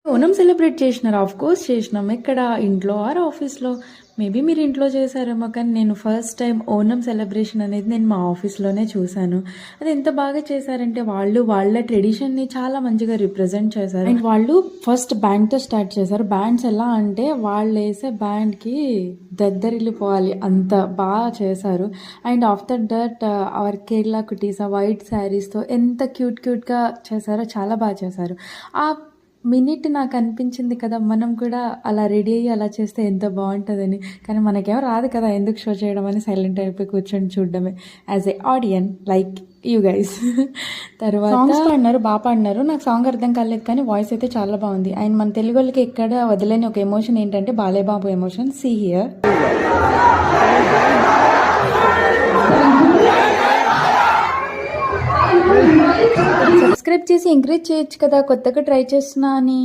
Onam celebrate చేసినారు. Of course చేసినాం. ఎక్కడ? ఇంట్లో ఆర్ ఆఫీస్‌లో. మేబీ మీరు ఇంట్లో చేశారేమో, కానీ నేను ఫస్ట్ టైం ఓనం సెలబ్రేషన్ అనేది నేను మా ఆఫీస్‌లోనే చూశాను. అది ఎంత బాగా చేశారంటే వాళ్ళు వాళ్ళ ట్రెడిషన్‌ని చాలా మంచిగా రిప్రజెంట్ చేశారు. అండ్ వాళ్ళు ఫస్ట్ బ్యాండ్‌తో స్టార్ట్ చేశారు. బ్యాండ్స్ ఎలా అంటే వాళ్ళేసే బ్యాండ్‌కి దద్దరిల్లిపోవాలి అంత బాగా చేశారు. And after that hour Kerala cuties ఆ వైట్ శారీస్‌తో ఎంత క్యూట్‌గా చేశారో చాలా బాగా చేశారు. ఆ మినిట్ నాకు అనిపించింది కదా, మనం కూడా అలా రెడీ అయ్యి అలా చేస్తే ఎంత బాగుంటుందని. కానీ మనకేమో రాదు కదా, ఎందుకు షో చేయడం అని సైలెంట్ అయిపోయి కూర్చొని చూడడమే as a audience like you guys. తర్వాత సాంగ్స్ పాడినారు, బాగా పాడినారు. నాకు సాంగ్ అర్థం కాలేదు కానీ వాయిస్ అయితే చాలా బాగుంది. అండ్ మన తెలుగు వాళ్ళకి ఎక్కడ వదిలేని ఒక ఎమోషన్ ఏంటంటే బాలేబాబు ఎమోషన్. See here. సబ్స్క్రైబ్ చేసి ఎంకరేజ్ చేయొచ్చు కదా, కొత్తగా ట్రై చేస్తున్నా అని.